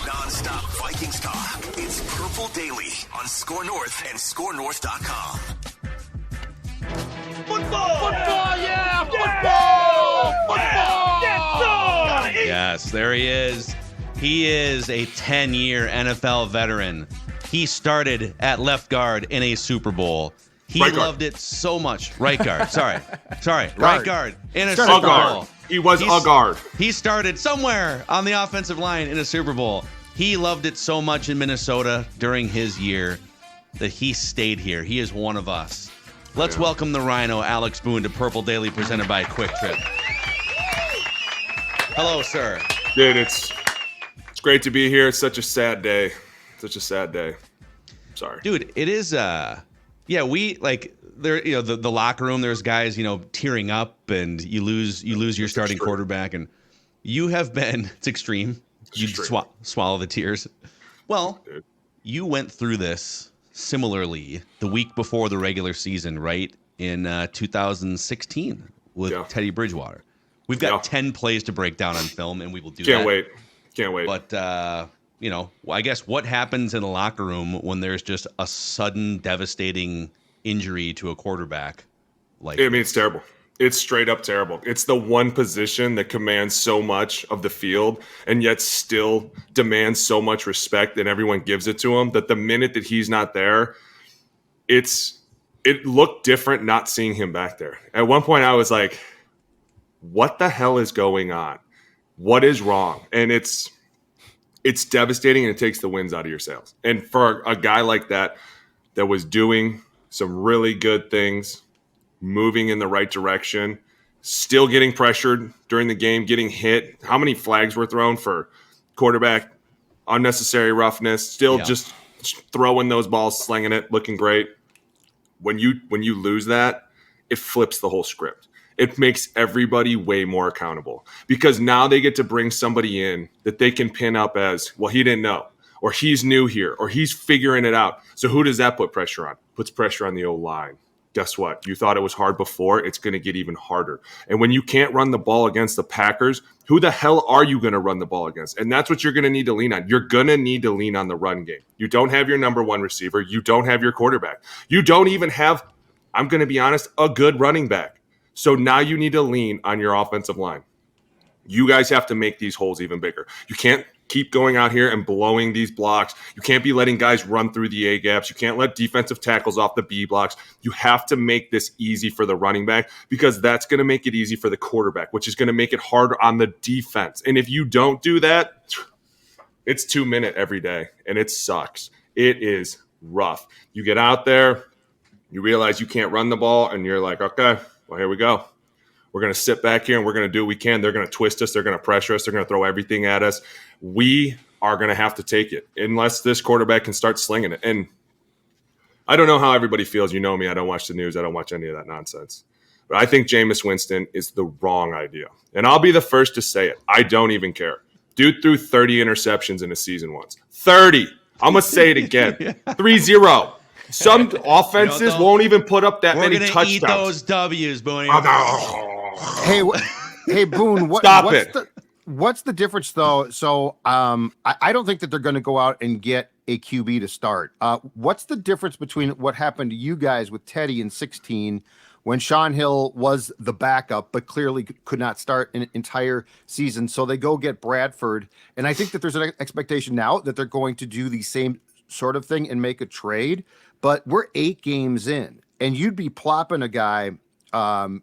Non-stop Vikings talk. It's Purple Daily on Score North and ScoreNorth.com. Football! Yeah! Football! Yes, there he is. He is a 10-year NFL veteran. He started at left guard in a Super Bowl. He loved it so much. Right guard. Sorry. Right guard in a Super Bowl. He was a guard. He started somewhere on the offensive line in a Super Bowl. He loved it so much in Minnesota during his year that he stayed here. He is one of us. Let's welcome the Rhino, Alex Boone, to Purple Daily, presented by Quick Trip. Hello, sir. Dude, it's great to be here. It's such a sad day. Sorry. Dude, it is we like there, the locker room, there's guys, tearing up, and you lose your starting quarterback, and you have been, it's extreme. You swallow the tears. Well, you went through this similarly the week before the regular season, right? In 2016 with Teddy Bridgewater. We've got 10 plays to break down on film, and we will do that. Can't wait. But, I guess what happens in the locker room when there's just a sudden devastating injury to a quarterback? It's terrible. It's straight up terrible. It's the one position that commands so much of the field and yet still demands so much respect, and everyone gives it to him, that the minute that he's not there, it looked different not seeing him back there. At one point I was like, what the hell is going on? What is wrong? And it's devastating, and it takes the winds out of your sails. And for a guy like that was doing some really good things, moving in the right direction, still getting pressured during the game, getting hit. How many flags were thrown for quarterback unnecessary roughness? Still just throwing those balls, slinging it, looking great. When you lose that, it flips the whole script. It makes everybody way more accountable, because now they get to bring somebody in that they can pin up as, well, he didn't know, or he's new here, or he's figuring it out. So who does that put pressure on? Puts pressure on the O-line. Guess what? You thought it was hard before. It's going to get even harder. And when you can't run the ball against the Packers, who the hell are you going to run the ball against? And that's what you're going to need to lean on. You're going to need to lean on the run game. You don't have your number one receiver. You don't have your quarterback. You don't even have, I'm going to be honest, a good running back. So now you need to lean on your offensive line. You guys have to make these holes even bigger. You can't keep going out here and blowing these blocks. You can't be letting guys run through the A gaps. You can't let defensive tackles off the B blocks. You have to make this easy for the running back, because that's going to make it easy for the quarterback, which is going to make it harder on the defense. And if you don't do that, it's 2 minute every day, and it sucks. It is rough. You get out there, you realize you can't run the ball, and you're like, okay, well, here we go. We're going to sit back here and we're going to do what we can. They're going to twist us. They're going to pressure us. They're going to throw everything at us. We are going to have to take it unless this quarterback can start slinging it. And I don't know how everybody feels. You know me. I don't watch the news. I don't watch any of that nonsense. But I think Jameis Winston is the wrong idea. And I'll be the first to say it. I don't even care. Dude threw 30 interceptions in a season once. 30. I'm going to say it again. 3-0. Some offenses won't even put up that many touchdowns. We're going to eat those W's, Boone. Hey, Boone. What's the difference, though? So I don't think that they're going to go out and get a QB to start. What's the difference between what happened to you guys with Teddy in 2016, when Sean Hill was the backup but clearly could not start an entire season? So they go get Bradford. And I think that there's an expectation now that they're going to do the same sort of thing and make a trade. But we're 8 games in, and you'd be plopping a guy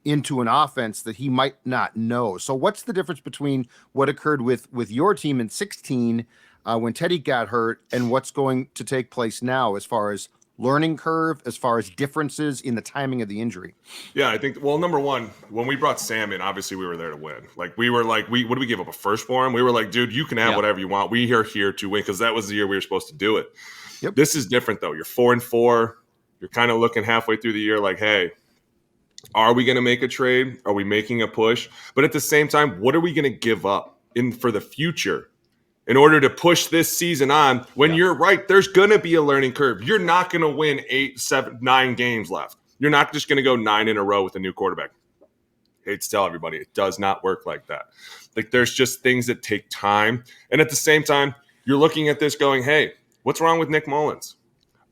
into an offense that he might not know. So what's the difference between what occurred with your team in 2016 when Teddy got hurt, and what's going to take place now as far as learning curve, as far as differences in the timing of the injury? Yeah, I think, well, number one, when we brought Sam in, obviously we were there to win. Like, we were like, what did we give up, a first for him? We were like, dude, you can have whatever you want. We are here to win, because that was the year we were supposed to do it. Yep. This is different, though. You're 4-4. You're kind of looking halfway through the year like, hey, are we going to make a trade? Are we making a push? But at the same time, what are we going to give up for the future in order to push this season on when you're right? There's going to be a learning curve. You're not going to win 8, 7, 9 games left. You're not just going to go 9 in a row with a new quarterback. Hate to tell everybody, it does not work like that. Like, there's just things that take time. And at the same time, you're looking at this going, hey, what's wrong with Nick Mullins?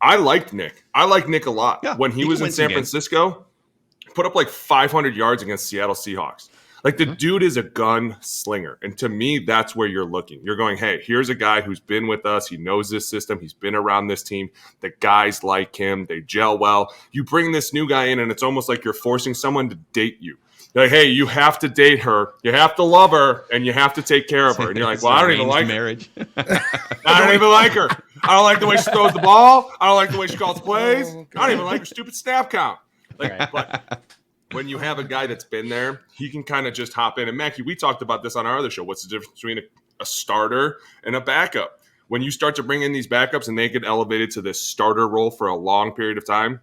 I liked Nick. I like Nick a lot. Yeah, when he was in San Francisco, put up like 500 yards against Seattle Seahawks. Like the dude is a gun slinger. And to me, that's where you're looking. You're going, hey, here's a guy who's been with us. He knows this system. He's been around this team. The guys like him. They gel well. You bring this new guy in, and it's almost like you're forcing someone to date you. You're like, hey, you have to date her. You have to love her, and you have to take care of her. And you're like, well, I don't even like marriage. I don't even like her. I don't like the way she throws the ball. I don't like the way she calls plays. I don't even like her stupid snap count. Like, but when you have a guy that's been there, he can kind of just hop in. And Mackie, we talked about this on our other show. What's the difference between a starter and a backup? When you start to bring in these backups and they get elevated to this starter role for a long period of time,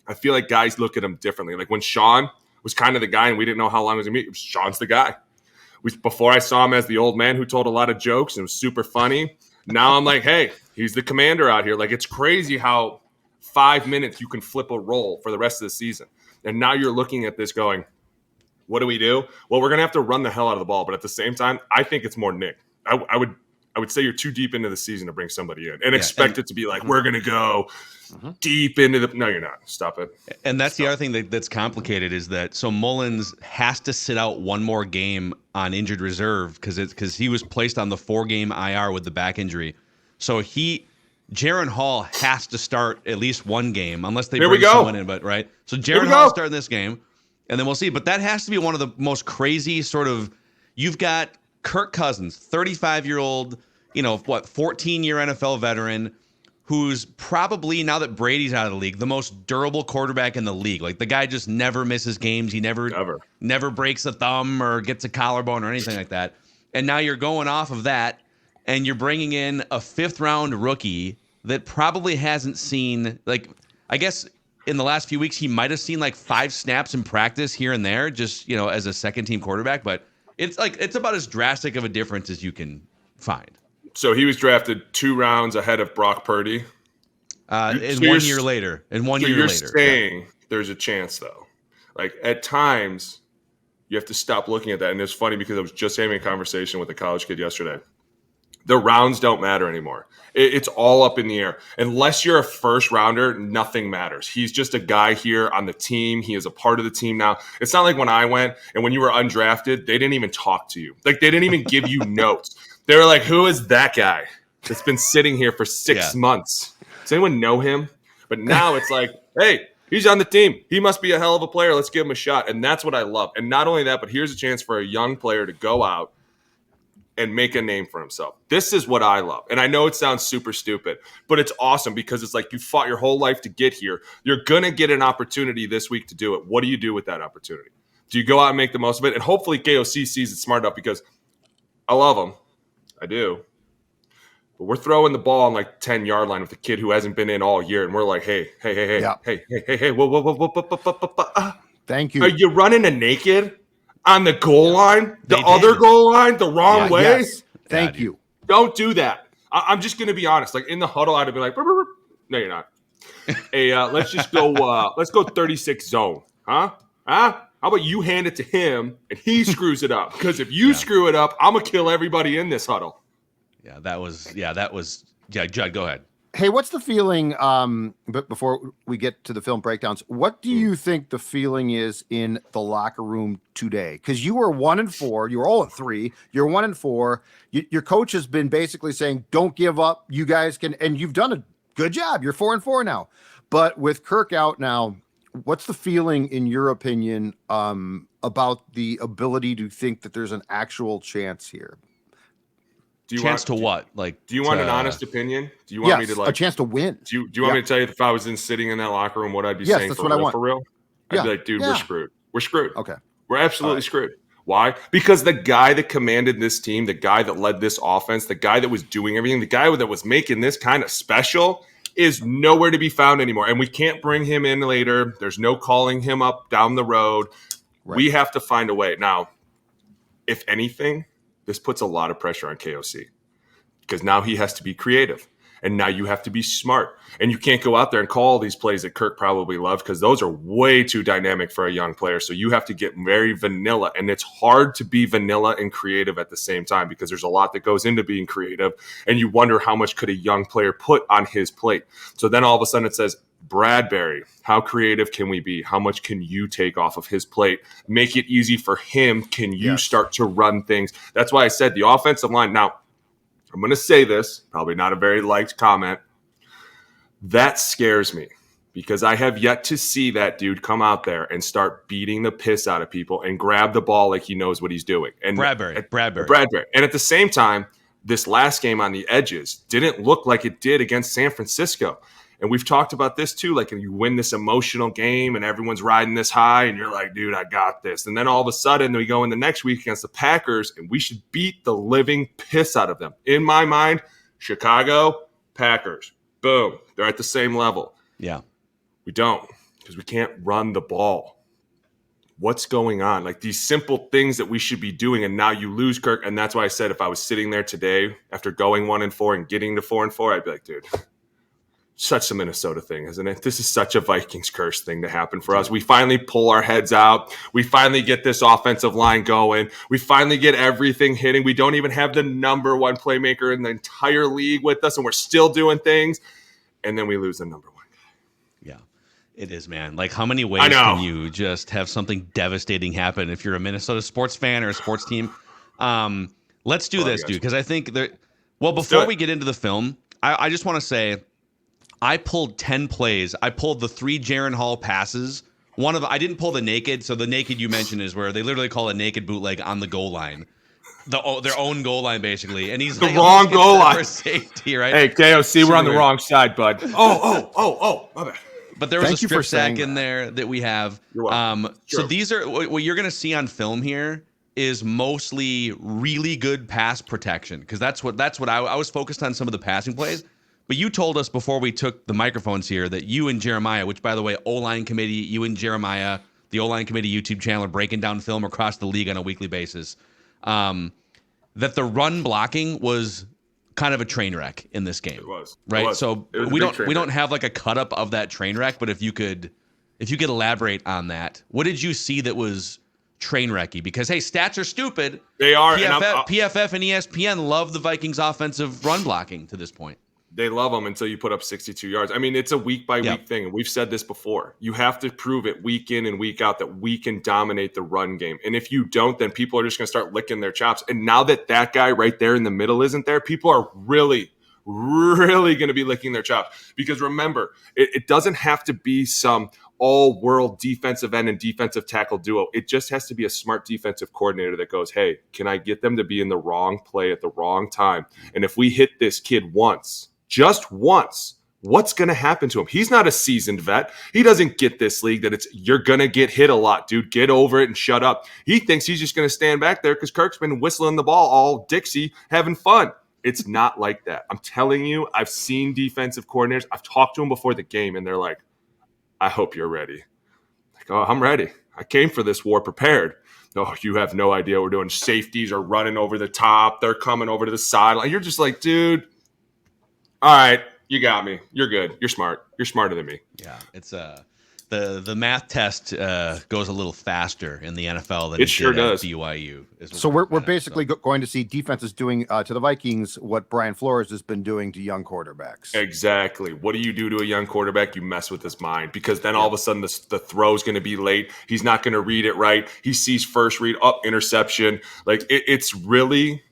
I feel like guys look at them differently. Like when Sean was kind of the guy and we didn't know how long it was going to be, Sean's the guy. Before I saw him as the old man who told a lot of jokes and was super funny, now I'm like, hey, he's the commander out here. Like it's crazy how 5 minutes you can flip a role for the rest of the season. And now you're looking at this going, what do we do? Well, we're going to have to run the hell out of the ball. But at the same time, I think it's more Nick. I would say you're too deep into the season to bring somebody in and expect it to be like, we're going to go deep into the – no, you're not. Stop it. And that's the other thing that's complicated is that so Mullins has to sit out one more game on injured reserve because he was placed on the 4-game IR with the back injury. So Jaren Hall has to start at least one game unless they bring someone in. But right, so Jaren Hall starting this game, and then we'll see. But that has to be one of the most crazy sort of. You've got Kirk Cousins, 35-year-old, 14-year NFL veteran, who's probably now that Brady's out of the league, the most durable quarterback in the league. Like the guy just never misses games. He never breaks a thumb or gets a collarbone or anything like that. And now you're going off of that. And you're bringing in a 5th-round rookie that probably hasn't seen, like, I guess in the last few weeks, he might have seen like 5 snaps in practice here and there, just, as a second-team quarterback. But it's about as drastic of a difference as you can find. So he was drafted 2 rounds ahead of Brock Purdy. And 1 year later. You're saying there's a chance, though. Like, at times, you have to stop looking at that. And it's funny because I was just having a conversation with a college kid yesterday. The rounds don't matter anymore. It's all up in the air. Unless you're a first rounder, nothing matters. He's just a guy here on the team. He is a part of the team now. It's not like when I went and when you were undrafted, they didn't even talk to you. Like they didn't even give you notes. They were like, who is that guy that's been sitting here for 6 months? Does anyone know him? But now it's like, hey, he's on the team. He must be a hell of a player. Let's give him a shot. And that's what I love. And not only that, but here's a chance for a young player to go out and make a name for himself. This is what I love. And I know it sounds super stupid, but it's awesome because it's like you fought your whole life to get here. You're going to get an opportunity this week to do it. What do you do with that opportunity? Do you go out and make the most of it? And hopefully KOC sees it smart enough because I love him. I do. But we're throwing the ball on like 10-yard line with a kid who hasn't been in all year. And we're like, hey, whoa. Thank you. Are you running a naked? On the goal line, the other goal line, the wrong way. Yes. Thank you. Don't do that. I'm just going to be honest. Like in the huddle, I'd have been like, burr, burr, burr. No, you're not. Hey, let's just go. Let's go 36 zone. Huh? How about you hand it to him and he screws it up? Because if you screw it up, I'm gonna kill everybody in this huddle. That was. Judd, go ahead. Hey, what's the feeling? But before we get to the film breakdowns, what do you think the feeling is in the locker room today? Because you were 1-4, you were 0-3, you're 1-4. Your coach has been basically saying, "Don't give up. You guys can," and you've done a good job. You're 4-4 now, but with Kirk out now, what's the feeling, in your opinion, about the ability to think that there's an actual chance here? Do you want an honest opinion? Do you want me to a chance to win? Do you want me to tell you if I was sitting in that locker room, what I'd be saying? That's what I want. For real? I'd be like, dude, we're screwed. We're screwed. Okay. We're absolutely screwed. Why? Because the guy that commanded this team, the guy that led this offense, the guy that was doing everything, the guy that was making this kind of special is nowhere to be found anymore. And we can't bring him in later. There's no calling him up down the road. Right. We have to find a way. Now, if anything, this puts a lot of pressure on KOC because now he has to be creative. And now you have to be smart. And you can't go out there and call all these plays that Kirk probably loved because those are way too dynamic for a young player. So you have to get very vanilla. And it's hard to be vanilla and creative at the same time because there's a lot that goes into being creative. And you wonder how much could a young player put on his plate. So then all of a sudden it says, Bradbury, how creative can we be? How much can you take off of his plate? Make it easy for him. Can you start to run things? That's why I said the offensive line. Now, I'm going to say this, probably not a very liked comment. That scares me because I have yet to see that dude come out there and start beating the piss out of people and grab the ball like he knows what he's doing. And Bradbury. And at the same time, this last game on the edges didn't look like it did against San Francisco. And we've talked about this too, like you win this emotional game and everyone's riding this high and you're like, dude, I got this. And then all of a sudden we go in the next week against the Packers and we should beat the living piss out of them. In my mind, Chicago, Packers, boom, they're at the same level. Yeah. We don't because we can't run the ball. What's going on? Like these simple things that we should be doing, and now you lose Kirk. And that's why I said if I was sitting there today after going 1-4 and getting to 4-4, I'd be like, dude, such a Minnesota thing, isn't it? This is such a Vikings curse thing to happen for us. We finally pull our heads out. We finally get this offensive line going. We finally get everything hitting. We don't even have the number one playmaker in the entire league with us, and we're still doing things. And then we lose the number one guy. Yeah, it is, man. Like, how many ways can you just have something devastating happen if you're a Minnesota sports fan or a sports team? Let's do this, dude, because I think that. Well, before we get into the film, I just want to say, I pulled 10 plays. I pulled the 3 Jaren Hall passes. I didn't pull the naked. So the naked you mentioned is where they literally call a naked bootleg on the goal line, their own goal line basically. And he's the wrong goal line for safety, right? Hey, KOC, we're on the wrong side, bud. Oh, my bad. But there was a strip sack in there that we have. So these are what you're going to see on film here is mostly really good pass protection because that's what I was focused on some of the passing plays. But you told us before we took the microphones here that you and Jeremiah, which, by the way, O-line committee, you and Jeremiah, the O-line committee YouTube channel, are breaking down film across the league on a weekly basis, that the run blocking was kind of a train wreck in this game. It was. Right? It was. So we don't have like a cut up of that train wreck, but if you could elaborate on that, what did you see that was train wrecky? Because, hey, stats are stupid. They are. PFF and ESPN love the Vikings' offensive run blocking to this point. They love them until you put up 62 yards. I mean, it's a week-by-week thing, and we've said this before. You have to prove it week in and week out that we can dominate the run game. And if you don't, then people are just going to start licking their chops. And now that guy right there in the middle isn't there, people are really, really going to be licking their chops. Because remember, it doesn't have to be some all-world defensive end and defensive tackle duo. It just has to be a smart defensive coordinator that goes, hey, can I get them to be in the wrong play at the wrong time? And if we hit this kid once, just once, what's going to happen to him? He's not a seasoned vet. He doesn't get this league that you're going to get hit a lot, dude. Get over it and shut up. He thinks he's just going to stand back there because Kirk's been whistling the ball all Dixie, having fun. It's not like that. I'm telling you, I've seen defensive coordinators. I've talked to them before the game, and they're like, I hope you're ready. Like, oh, I'm ready. I came for this war prepared. Oh, you have no idea what we're doing. Safeties are running over the top. They're coming over to the sideline. You're just like, dude, all right, you got me. You're good. You're smart. You're smarter than me. Yeah, it's the math test goes a little faster in the NFL than it sure does. At BYU. So we're basically going to see defenses doing to the Vikings what Brian Flores has been doing to young quarterbacks. Exactly. What do you do to a young quarterback? You mess with his mind because then all of a sudden the throw is going to be late. He's not going to read it right. He sees first read, interception. Like it's really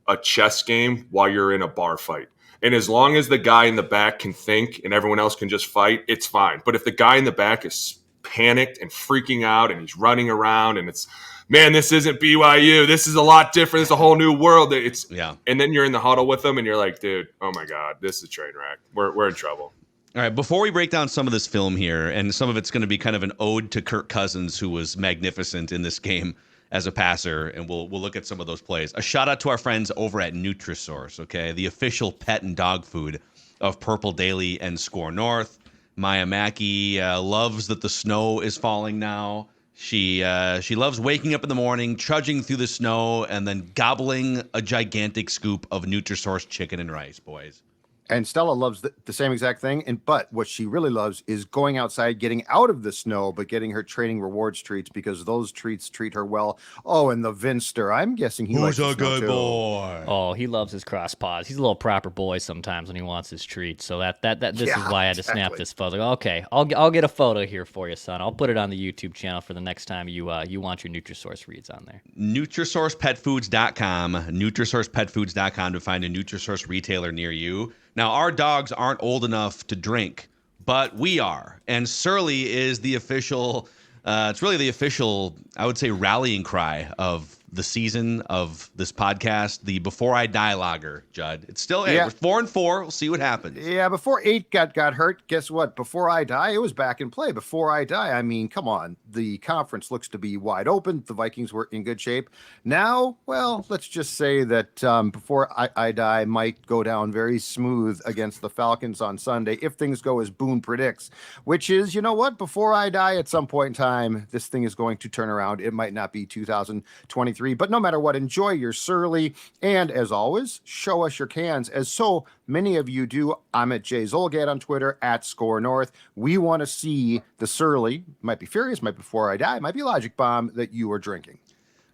a chess game while you're in a bar fight. And as long as the guy in the back can think and everyone else can just fight, it's fine. But if the guy in the back is panicked and freaking out and he's running around and it's, man, this isn't BYU. This is a lot different. It's a whole new world. And then you're in the huddle with them and you're like, dude, oh my God, this is a train wreck. We're in trouble. All right, before we break down some of this film here, and some of it's going to be kind of an ode to Kirk Cousins, who was magnificent in this game as a passer, and we'll look at some of those plays. A shout out to our friends over at Nutrisource, okay, the official pet and dog food of Purple Daily and Score North. Maya Mackey loves that the snow is falling now. She loves waking up in the morning, trudging through the snow, and then gobbling a gigantic scoop of Nutrisource chicken and rice, boys. And Stella loves the same exact thing. But what she really loves is going outside, getting out of the snow, but getting her training rewards treats because those treats treat her well. Oh, and the Vinster. I'm guessing he likes the snow too. boy? Oh, he loves his cross paws. He's a little proper boy sometimes when he wants his treats. So this is why I had to snap this photo. Okay, I'll get a photo here for you, son. I'll put it on the YouTube channel for the next time you want your Nutrisource reads on there. NutrisourcePetFoods.com, NutrisourcePetFoods.com to find a Nutrisource retailer near you. Now, our dogs aren't old enough to drink, but we are. And Surly is the official, it's really the official, I would say, rallying cry of the season of this podcast, the Before I Die lager, Judd. It's still, hey, we're 4-4. We'll see what happens. Yeah, before 8 got hurt, guess what? Before I Die, it was back in play. Before I Die, I mean, come on. The conference looks to be wide open. The Vikings were in good shape. Now, well, let's just say that Before I Die might go down very smooth against the Falcons on Sunday if things go as Boone predicts, which is, you know what? Before I die at some point in time, this thing is going to turn around. It might not be 2023. But no matter what, enjoy your Surly. And as always, show us your cans, as so many of you do. I'm at Jay Zolgad on Twitter, at Score North. We want to see the Surly, might be Furious, might be Before I Die, might be Logic Bomb that you are drinking.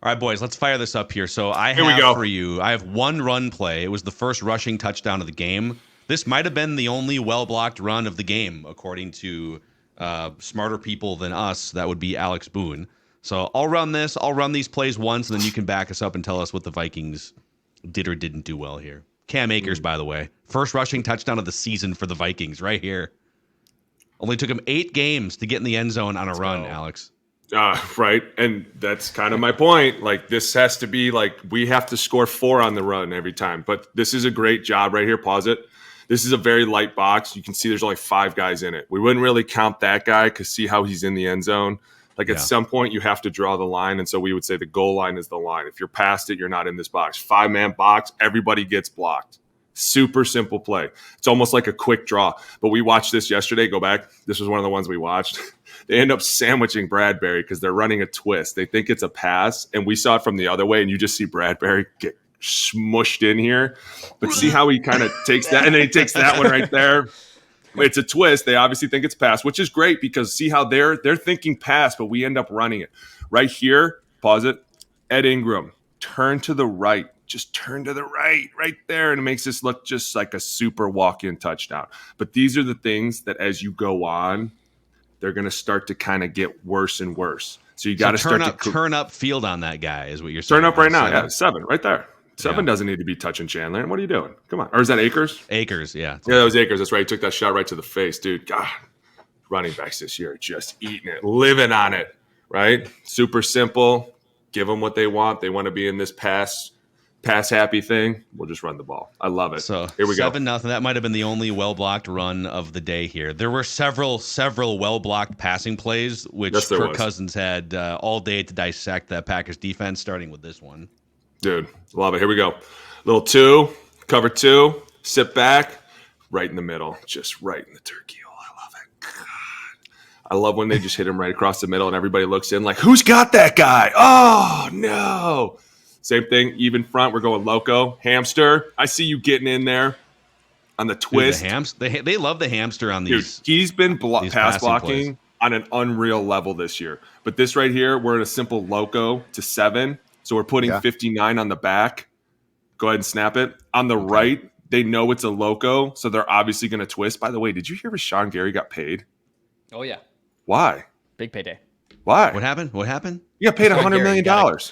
All right, boys, let's fire this up here. So I have one run play. It was the first rushing touchdown of the game. This might have been the only well-blocked run of the game, according to smarter people than us. That would be Alex Boone. So I'll run this. I'll run these plays once, and then you can back us up and tell us what the Vikings did or didn't do well here. Cam Akers, by the way, first rushing touchdown of the season for the Vikings right here. Only took him 8 games to get in the end zone on a run, Alex. Right. And that's kind of my point. Like, this has to be like, we have to score 4 on the run every time. But this is a great job right here. Pause it. This is a very light box. You can see there's only 5 guys in it. We wouldn't really count that guy because see how he's in the end zone. Like at some point you have to draw the line. And so we would say the goal line is the line. If you're past it, you're not in this box. 5-man box, everybody gets blocked. Super simple play. It's almost like a quick draw. But we watched this yesterday. Go back. This was one of the ones we watched. They end up sandwiching Bradbury because they're running a twist. They think it's a pass. And we saw it from the other way. And you just see Bradbury get smushed in here. But see how he kind of takes that. And then he takes that one right there. It's a twist. They obviously think it's pass, which is great because see how they're thinking pass, but we end up running it. Right here, pause it. Ed Ingram, turn to the right. Just turn to the right there, and it makes this look just like a super walk-in touchdown. But these are the things that as you go on, they're going to start to kind of get worse and worse. So you got to turn up field on that guy is what you're saying. Turn up right now. Yeah, 7 right there. 7 doesn't need to be touching Chandler. What are you doing? Come on. Or is that Akers? Akers, yeah. Yeah, that was Akers. That's right. He took that shot right to the face, dude. God, running backs this year just eating it, living on it, right? Super simple. Give them what they want. They want to be in this pass happy thing. We'll just run the ball. I love it. So here we go. 7-0. That might have been the only well-blocked run of the day here. There were several well-blocked passing plays, which Kirk Cousins had all day to dissect that Packers defense, starting with this one. Dude, love it. Here we go. Little 2, cover 2, sit back, right in the middle, just right in the turkey hole. I love it. God. I love when they just hit him right across the middle and everybody looks in like, who's got that guy? Oh, no. Same thing, even front. We're going loco. Hamster, I see you getting in there on the twist. Dude, they love the hamster on these. Dude, he's been pass blocking plays on an unreal level this year. But this right here, we're in a simple loco to 7. So we're putting 59 on the back. Go ahead and snap it. On the right, they know it's a loco, so they're obviously going to twist. By the way, did you hear Rashawn Gary got paid? Oh, yeah. Why? Big payday. Why? What happened? You got paid $100 million.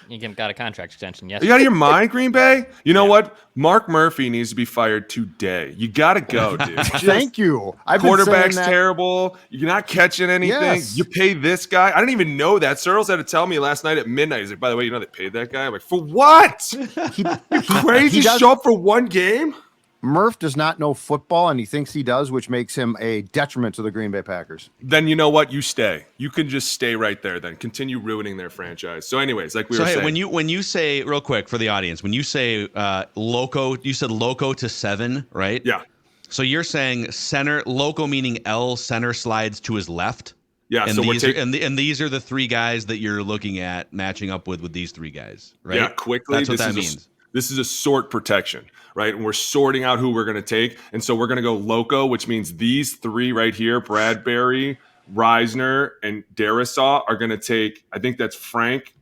You got a contract extension, yes. Are you out of your mind, Green Bay? You know what? Mark Murphy needs to be fired today. You got to go, dude. Thank you. Quarterback's terrible. You're not catching anything. Yes. You pay this guy. I didn't even know that. Searles had to tell me last night at midnight. He's like, by the way, you know they paid that guy? I'm like, for what? You crazy? Show up for one game? Murph does not know football, and he thinks he does, which makes him a detriment to the Green Bay Packers. Then you know what? You stay. You can just stay right there then. Continue ruining their franchise. So anyways, like we were saying. When you say, real quick for the audience, when you say loco, you said loco to 7, right? Yeah. So you're saying center, loco meaning L, center slides to his left? Yeah, and so these are the 3 guys that you're looking at matching up with these 3 guys, right? Yeah, quickly. That's what that means. This is a sort protection, right? And we're sorting out who we're going to take. And so we're going to go loco, which means these three right here, Bradbury, Reisner, and Darisaw are going to take, I think that's Frank,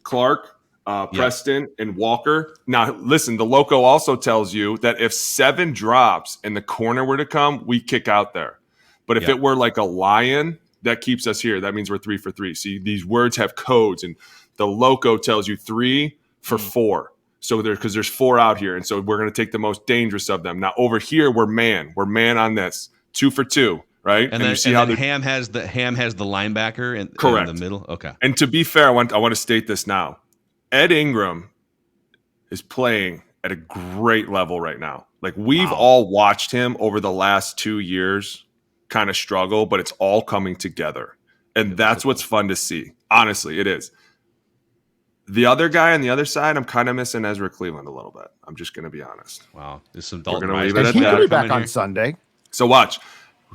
Clark, Preston, and Walker. Now, listen, the loco also tells you that if 7 drops and the corner were to come, we kick out there. But if it were like a lion, that keeps us here. That means we're 3 for 3. See, these words have codes, and the loco tells you 3 for 4. So because there's 4 out here, and so we're going to take the most dangerous of them. Now over here, we're man on this 2 for 2, right? And then you see how Ham has the linebacker in the middle. Okay. And to be fair, I want to state this now. Ed Ingram is playing at a great level right now. Like we've all watched him over the last 2 years kind of struggle, but it's all coming together. And that's what's fun to see. Honestly, it is. The other guy on the other side, I'm kind of missing Ezra Cleveland a little bit. I'm just going to be honest. Wow. There's some We're Dalton gonna leave Reisner it at He that. could be back on Sunday. So watch.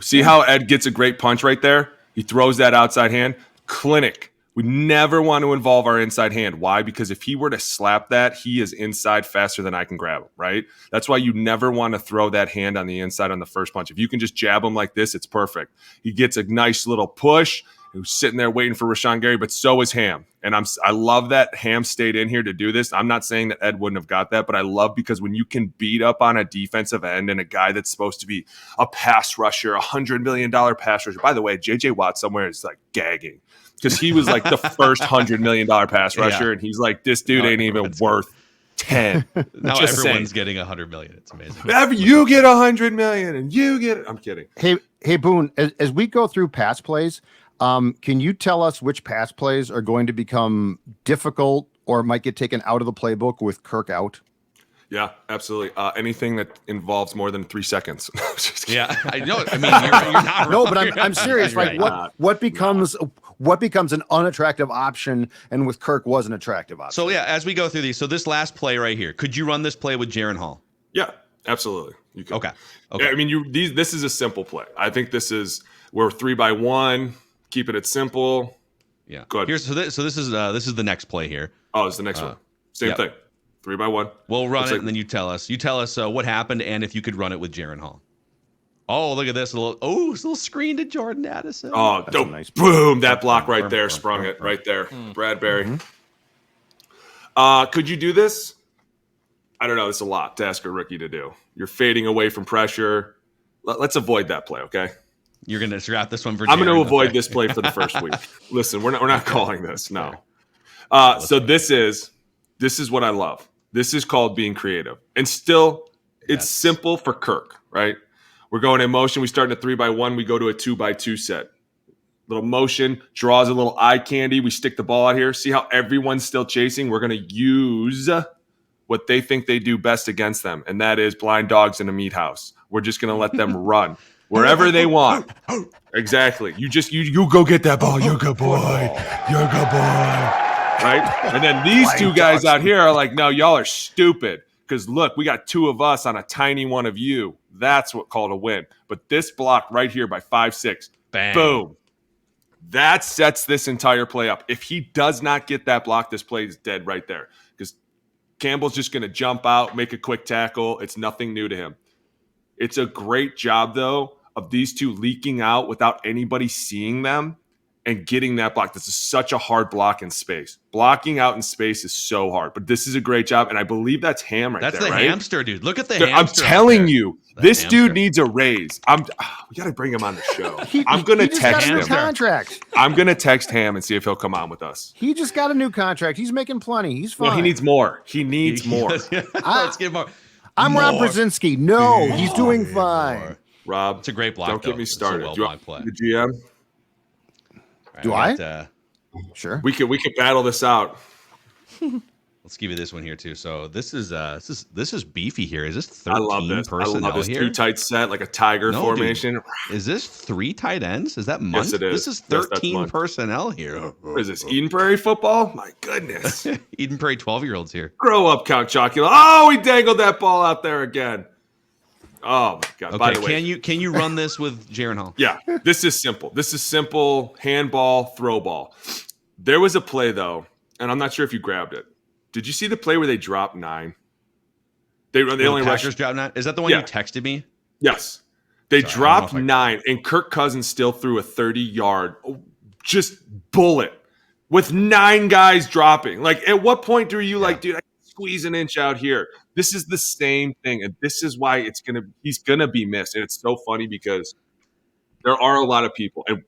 See how Ed gets a great punch right there? He throws that outside hand. Clinic. We never want to involve our inside hand. Why? Because if he were to slap that, he is inside faster than I can grab him, right? That's why you never want to throw that hand on the inside on the first punch. If you can just jab him like this, it's perfect. He gets a nice little push. He was sitting there waiting for Rashawn Gary, but so is Ham. And I love that Ham stayed in here to do this. I'm not saying that Ed wouldn't have got that, but I love because when you can beat up on a defensive end and a guy that's supposed to be a pass rusher, $100 million pass rusher. By the way, J.J. Watt somewhere is like gagging because he was like the first $100 million pass rusher, and he's like, this dude ain't even worth 10. Now Just everyone's saying. getting $100 million. It's amazing. You get $100 million, and you get it. I'm kidding. Hey, Boone, as we go through pass plays, can you tell us which pass plays are going to become difficult or might get taken out of the playbook with Kirk out? Yeah, absolutely. Anything that involves more than 3 seconds. Yeah, I know. I mean, you're not No, wrong. but I'm serious. Like, Right. what becomes an unattractive option, and with Kirk was an attractive option. So yeah, as we go through these, so this last play right here, could you run this play with Jaren Hall? Yeah, absolutely. You can. Okay. Yeah, I mean, this is a simple play. I think we're 3-by-1. Keeping it simple. Yeah. Good. This is the next play here. Oh, it's the next one. Same thing. 3-by-1. We'll run it, and then you tell us. You tell us what happened and if you could run it with Jaren Hall. Oh, look at this little screen to Jordan Addison. Oh, dope. nice Boom. That block right there sprung it right there. Bradbury. Could you do this? I don't know. It's a lot to ask a rookie to do. You're fading away from pressure. Let's avoid that play, okay? You're going to scrap this one for I'm going to Jaren. avoid Okay. this play for the first week. Listen, we're not calling this. No. So this is what I love. This is called being creative. And still, it's simple for Kirk, right? We're going in motion. We start in a 3-by-1. We go to a 2-by-2 set. Little motion, draws a little eye candy. We stick the ball out here. See how everyone's still chasing? We're going to use what they think they do best against them, and that is blind dogs in a meat house. We're just going to let them run wherever they want. Exactly. You go get that ball. You're a good boy. You're a good boy. Right? And then these two guys out here are like, no, y'all are stupid. Because look, we got 2 of us on a tiny one of you. That's what called a win. But this block right here by 5-6. Bang. Boom. That sets this entire play up. If he does not get that block, this play is dead right there. Because Campbell's just going to jump out, make a quick tackle. It's nothing new to him. It's a great job, though, of these two leaking out without anybody seeing them and getting that block. This is such a hard block in space. Blocking out in space is so hard. But this is a great job, and I believe that's Ham That's there, the right? hamster, dude. Look at the I'm hamster. telling you, this hamster. dude needs a raise. We got to bring him on the show. I'm going to he just got text a new him. contract. I'm going to text Ham and see if he'll come on with us. He just got a new contract. He's making plenty. He's fine. Well, he needs more. He needs more. Let's get more. I'm Rob Brzezinski. No, he's doing fine. Rob, It's a great block. don't get though. me It's a started. well Do you want blocked the play. GM? All Do we I? got, Sure. We could battle this out. let's give you this one here too. So this is beefy here. Is this I love 13 this. I personnel love this here? 2 tight set like a tiger No, formation. Is this 3 tight ends? Is that month? Yes, it is. This is Yes, that's 13 month. personnel here. What is this, Eden Prairie football? My goodness. Eden Prairie 12-year-olds here. Grow up, Count Chocula. Oh, he dangled that ball out there again. Oh, my God. Okay, By the way, can you run this with Jaren Hall? yeah, this is simple. This is simple handball, throw ball. There was a play, though, and I'm not sure if you grabbed it. Did you see the play where they dropped 9? They only Packers rushed. dropped 9. Is that the one you texted me? Yes. They Sorry, dropped 9, and Kirk Cousins still threw a 30-yard just bullet with 9 guys dropping. Like, at what point do you like, dude, I can squeeze an inch out here? This is the same thing, and this is why he's gonna be missed. And it's so funny because there are a lot of people, and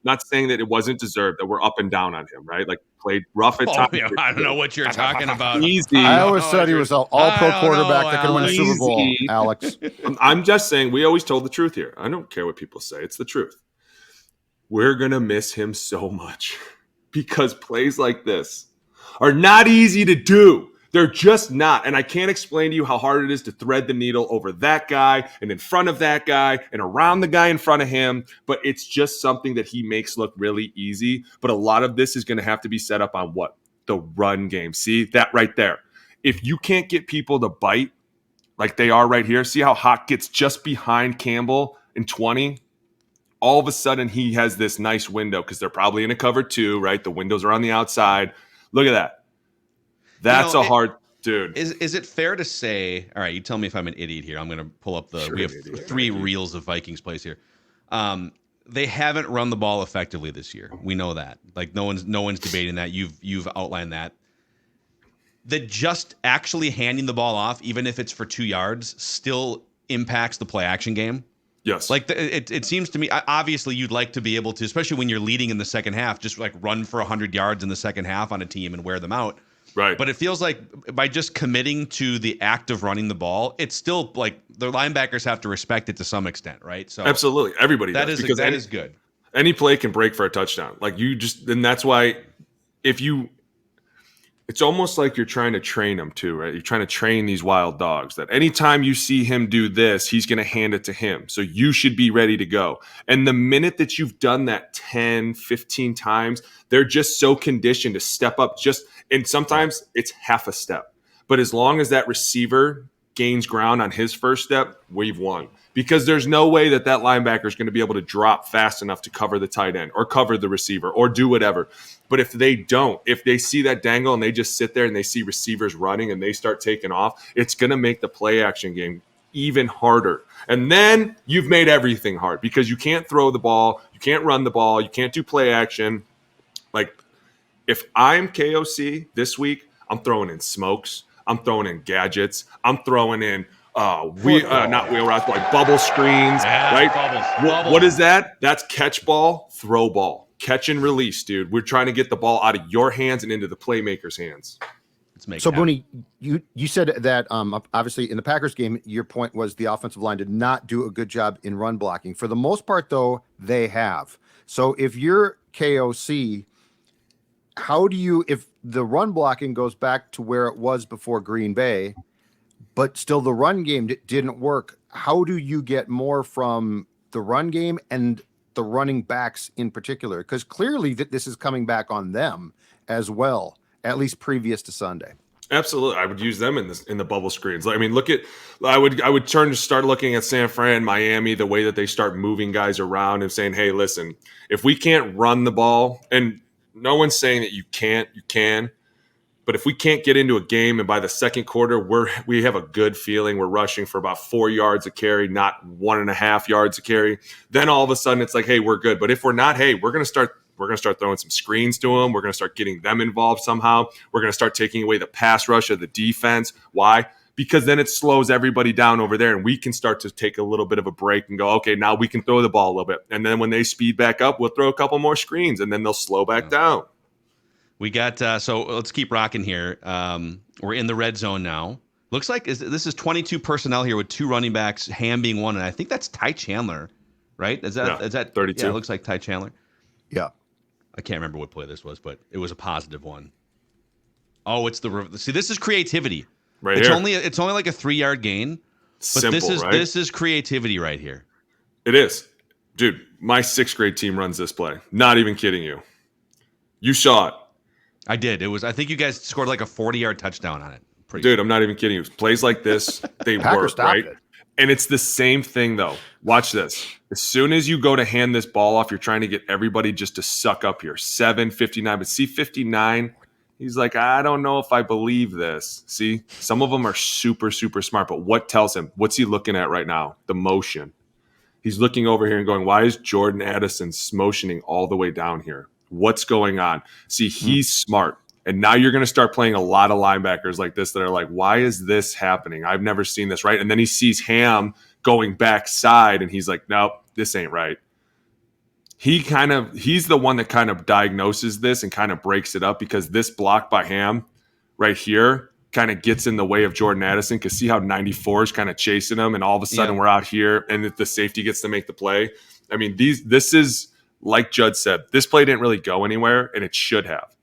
not saying that it wasn't deserved, that we're up and down on him, right? Like, played rough at times. Yeah, I don't know what you're talking about. Easy. I always said he was an all-pro quarterback that could win a Super Bowl, Easy. Alex. I'm just saying we always told the truth here. I don't care what people say. It's the truth. We're going to miss him so much because plays like this are not easy to do. They're just not. And I can't explain to you how hard it is to thread the needle over that guy and in front of that guy and around the guy in front of him. But it's just something that he makes look really easy. But a lot of this is going to have to be set up on what? The run game. See that right there. If you can't get people to bite like they are right here, see how Hawk gets just behind Campbell in 20? All of a sudden he has this nice window because they're probably in a cover 2, right? The windows are on the outside. Look at that. That's a hard dude. Is it fair to say? All right, you tell me if I'm an idiot here. I'm going to pull up the. We have 3 reels of Vikings plays here. They haven't run the ball effectively this year. We know that. Like no one's debating that. You've outlined that. That just actually handing the ball off, even if it's for 2 yards, still impacts the play action game. Yes. Like it seems to me. Obviously, you'd like to be able to, especially when you're leading in the second half, just like run for 100 yards in the second half on a team and wear them out. Right. But it feels like by just committing to the act of running the ball, it's still like the linebackers have to respect it to some extent, right? So absolutely, everybody does. Because that is good. Any play can break for a touchdown. Like and that's why it's almost like you're trying to train them too, right? You're trying to train these wild dogs that anytime you see him do this, he's going to hand it to him. So you should be ready to go. And the minute that you've done that 10, 15 times, they're just so conditioned to step up and sometimes it's half a step. But as long as that receiver gains ground on his first step, we've won. Because there's no way that linebacker is going to be able to drop fast enough to cover the tight end or cover the receiver or do whatever. But if they see that dangle and they just sit there and they see receivers running and they start taking off, it's going to make the play action game even harder. And then you've made everything hard because you can't throw the ball, you can't run the ball, you can't do play action. Like, if I'm KOC this week, I'm throwing in smokes. I'm throwing in gadgets. I'm throwing in not wheel routes, but like bubble screens, right? Bubbles. What is that? That's catch ball, throw ball. Catch and release, dude. We're trying to get the ball out of your hands and into the playmaker's hands. So, Booney, you said that obviously in the Packers game, your point was the offensive line did not do a good job in run blocking. For the most part, though, they have. So if you're KOC, how do you, if the run blocking goes back to where it was before Green Bay, but still the run game didn't work, how do you get more from the run game and the running backs in particular? Because clearly this is coming back on them as well, at least previous to Sunday. Absolutely, I would use them in the bubble screens. I mean, I would start looking at San Fran, Miami, the way that they start moving guys around and saying, hey, listen, if we can't run the ball, and no one's saying that you can't, you can. But if we can't get into a game and by the second quarter we have a good feeling we're rushing for about 4 yards a carry, not 1.5 yards a carry, then all of a sudden it's like, hey, we're good. But if we're not, hey, we're going to start throwing some screens to them. We're going to start getting them involved somehow. We're going to start taking away the pass rush of the defense. Why? Because then it slows everybody down over there and we can start to take a little bit of a break and go, okay, now we can throw the ball a little bit. And then when they speed back up, we'll throw a couple more screens and then they'll slow back down. We got so let's keep rocking here. We're in the red zone now. Looks like this is 22 personnel here with 2 running backs, Ham being one, and I think that's Ty Chandler, right? Is that 32? Yeah, it looks like Ty Chandler. Yeah, I can't remember what play this was, but it was a positive one. Oh, it's see. This is creativity. Right it's here. It's only like a 3-yard gain, but Simple, this is creativity right here. It is, dude. My 6th grade team runs this play. Not even kidding you. You saw it. I did. I think you guys scored like a 40-yard touchdown on it. Dude, I'm not even kidding you. Plays like this, they work, right? And it's the same thing, though. Watch this. As soon as you go to hand this ball off, you're trying to get everybody just to suck up here. 7:59, but see 59, He's like, I don't know if I believe this. See, some of them are super, super smart, but what tells him? What's he looking at right now? The motion. He's looking over here and going, why is Jordan Addison motioning all the way down here? What's going on? See, he's smart. And now you're going to start playing a lot of linebackers like this that are like, why is this happening? I've never seen this, right? And then he sees Ham going backside, and he's like, nope, this ain't right. He's the one that kind of diagnoses this and kind of breaks it up, because this block by Ham right here kind of gets in the way of Jordan Addison, because see how 94 is kind of chasing him, and all of a sudden we're out here and the safety gets to make the play. I mean, this is, like Judd said, this play didn't really go anywhere, and it should have.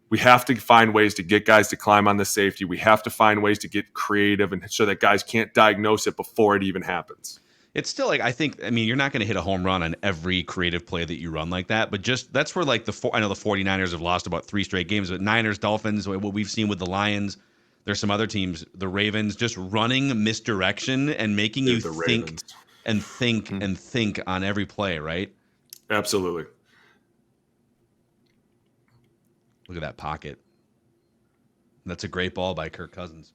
We have to find ways to get guys to climb on the safety. We have to find ways to get creative, and so that guys can't diagnose it before it even happens. It's still like, I mean, you're not going to hit a home run on every creative play that you run like that, but just that's where like I know the 49ers have lost about 3 straight games, but Niners, Dolphins, what we've seen with the Lions, there's some other teams, the Ravens, just running misdirection and making you think and think on every play, right? Absolutely. Look at that pocket. That's a great ball by Kirk Cousins.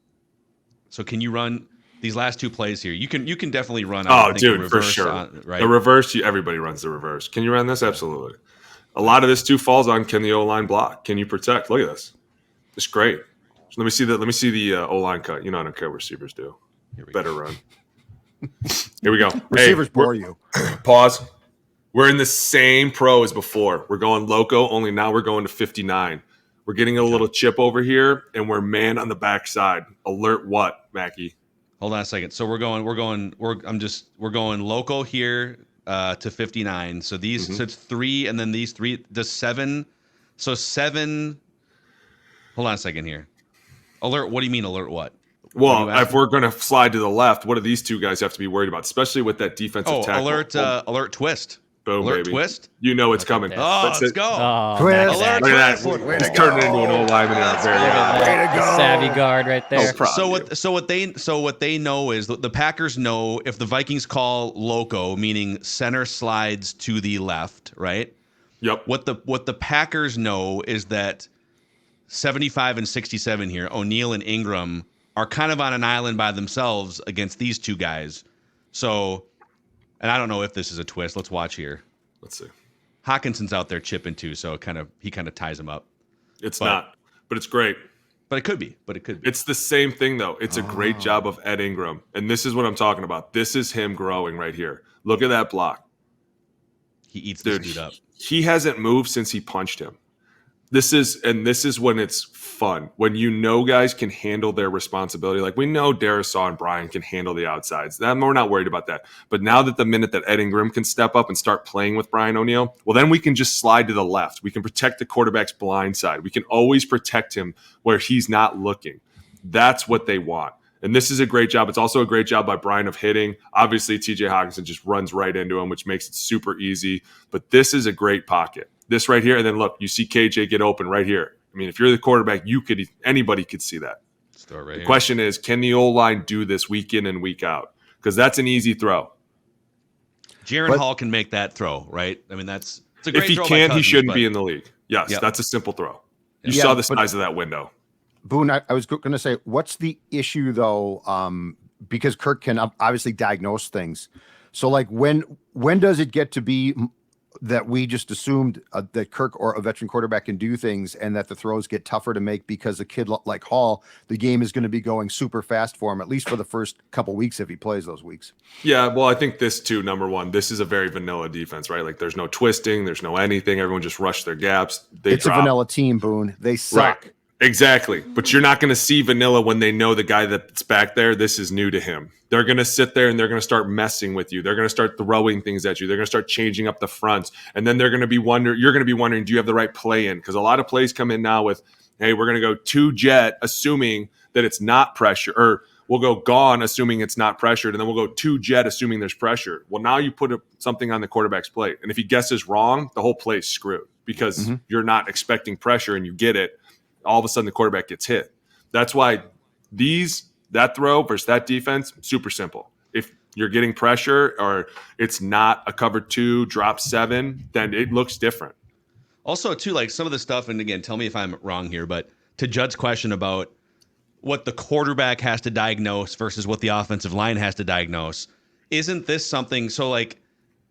So can you run these last 2 plays here? You can definitely run. Dude, for sure. Right? The reverse, everybody runs the reverse. Can you run this? Absolutely. A lot of this too falls on, can the O-line block? Can you protect? Look at this. It's great. So let me see the O-line cut. You know, I don't care what receivers do. Better run. Here we go. Receivers bore you. Pause. We're in the same pro as before. We're going loco, only now we're going to 59. We're getting a little chip over here, and we're man on the backside. Alert what, Mackie? Hold on a second. So we're going loco here to 59. So these so it's 3, and then these 3 does 7. So 7. Hold on a second here. Alert. What do you mean alert what? Well, if we're going to slide to the left, what do these 2 guys have to be worried about, especially with that defensive tackle? Alert twist. Boom, alert baby. Twist. You know it's coming. Let's go. Twist. Alert Look at twist. that. He's turning into an old lineman out there. Way to go. Savvy guard right there. So what they know is the Packers know if the Vikings call loco, meaning center slides to the left, right? Yep. What the Packers know is that 75 and 67 here, O'Neal and Ingram, are kind of on an island by themselves against these 2 guys. So, and I don't know if this is a twist. Let's watch here. Let's see. Hawkinson's out there chipping too, so he kind of ties him up. It's not, but it's great. But it could be. It's the same thing, though. It's a great job of Ed Ingram. And this is what I'm talking about. This is him growing right here. Look at that block. He eats this dude up. He hasn't moved since he punched him. This is when it's fun. When you know guys can handle their responsibility. Like we know Darisaw and Brian can handle the outsides. We're not worried about that. But now that the minute that Ed Ingram can step up and start playing with Brian O'Neal, well, then we can just slide to the left. We can protect the quarterback's blind side. We can always protect him where he's not looking. That's what they want. And this is a great job. It's also a great job by Brian of hitting. Obviously, TJ Hawkinson just runs right into him, which makes it super easy. But this is a great pocket. This right here, and then look, you see KJ get open right here. I mean, if you're the quarterback, anybody could see that. The question is, can the O-line do this week in and week out? Because that's an easy throw. Jaren Hall can make that throw, right? I mean, it's a great throw. If he throw can, by Cousins, he shouldn't be in the league. Yes, That's a simple throw. You saw the size of that window. Boone, I was going to say, what's the issue though? Because Kirk can obviously diagnose things. So like when does it get to be that we just assumed that Kirk or a veteran quarterback can do things and that the throws get tougher to make because a kid like Hall, the game is going to be going super fast for him, at least for the first couple weeks if he plays those weeks. Yeah, well, I think this too, number one, this is a very vanilla defense, right? Like there's no twisting, there's no anything. Everyone just rushed their gaps. It's a vanilla team, Boone. They suck. Right. Exactly. But you're not going to see vanilla when they know the guy that's back there, this is new to him. They're going to sit there and they're going to start messing with you. They're going to start throwing things at you. They're going to start changing up the fronts. And then you're going to be wondering, do you have the right play in? Because a lot of plays come in now with, hey, we're going to go 2 jet, assuming that it's not pressure, or we'll go gone, assuming it's not pressured. And then we'll go 2 jet, assuming there's pressure. Well, now you put something on the quarterback's plate. And if he guesses wrong, the whole play's screwed because you're not expecting pressure and you get it. All of a sudden the quarterback gets hit. That's why that throw versus that defense, super simple. If you're getting pressure or it's not a cover 2, drop 7, then it looks different. Also, too, like some of the stuff, and again, tell me if I'm wrong here, but to Judd's question about what the quarterback has to diagnose versus what the offensive line has to diagnose, isn't this something? So like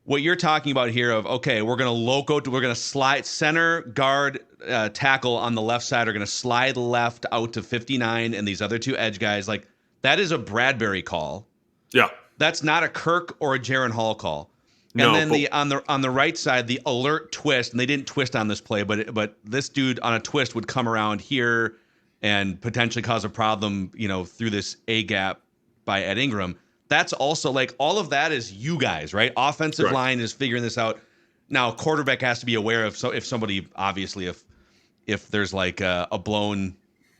what you're talking about here of, okay, we're going to slide center, guard, tackle on the left side are going to slide left out to 59 and these other two edge guys, like that is a Bradbury call. Yeah. That's not a Kirk or a Jaren Hall call. And No, then on the right side, the alert twist, and they didn't twist on this play, but this dude on a twist would come around here and potentially cause a problem, through this A gap by Ed Ingram. That's also like all of that is you guys, right? Offensive line is figuring this out. Now, quarterback has to be aware of, so if somebody, obviously, if there's like a blown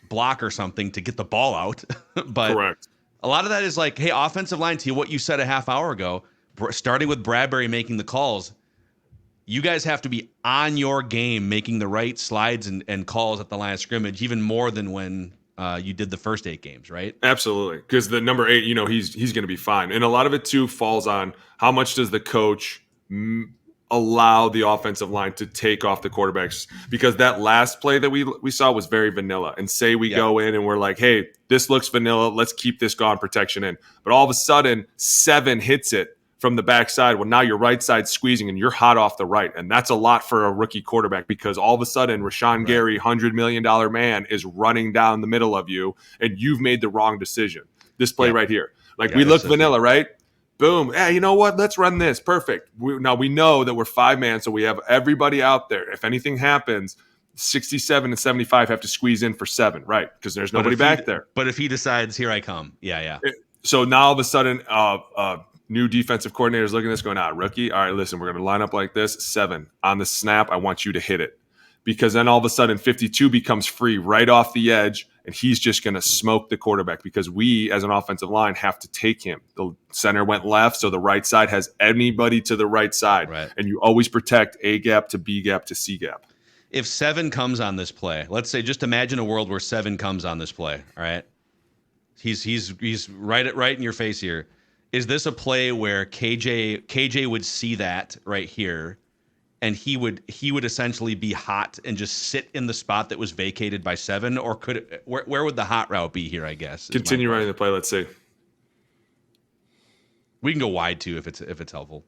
block or something to get the ball out. But correct. a lot of that is like, hey, offensive line, to what you said a half hour ago, starting with Bradbury making the calls, you guys have to be on your game, making the right slides and calls at the line of scrimmage, even more than when you did the first 8 games, right? Absolutely. Because the number 8, he's going to be fine. And a lot of it, too, falls on how much does the coach allow the offensive line to take off the quarterbacks, because that last play that we saw was very vanilla. And say we go in and we're like, hey, this looks vanilla, let's keep this gone protection in. But all of a sudden, 7 hits it from the backside. Well, now your right side's squeezing and you're hot off the right. And that's a lot for a rookie quarterback, because all of a sudden Rashawn Gary, $100 million man, is running down the middle of you and you've made the wrong decision. This play right here. Like we look vanilla, right? Boom. Hey, you know what? Let's run this. Perfect. Now we know that we're 5-man, so we have everybody out there. If anything happens, 67 and 75 have to squeeze in for 7, right? Because there's nobody back there. But if he decides, here I come. Yeah. So now all of a sudden, new defensive coordinator's looking at this going, rookie, all right, listen, we're going to line up like this. 7. On the snap, I want you to hit it. Because then all of a sudden 52 becomes free right off the edge, and he's just going to smoke the quarterback, because we as an offensive line have to take him. The center went left, so the right side has anybody to the right side. Right. And you always protect A gap to B gap to C gap. If 7 comes on this play, let's say, just imagine a world where 7 comes on this play, all right? He's right in your face here. Is this a play where KJ would see that right here, and he would essentially be hot and just sit in the spot that was vacated by 7, or where would the hot route be here? I guess continue running the play. Let's see. We can go wide too if it's helpful.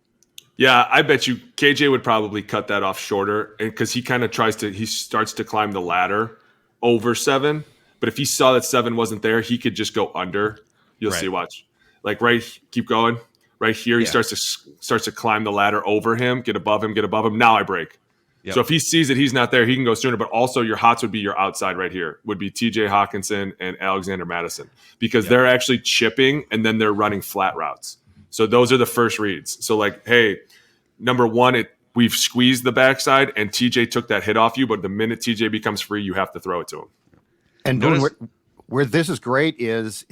Yeah, I bet you KJ would probably cut that off shorter, because he kind of starts to climb the ladder over 7. But if he saw that 7 wasn't there, he could just go under. You'll see. Watch. Like keep going. Right here, he starts to climb the ladder over him, get above him. Now I break. Yep. So if he sees that he's not there, he can go sooner. But also your hots would be your outside right here, would be TJ Hawkinson and Alexander Madison, because they're actually chipping and then they're running flat routes. So those are the first reads. So like, hey, number 1, we've squeezed the backside and TJ took that hit off you, but the minute TJ becomes free, you have to throw it to him. And where this is great is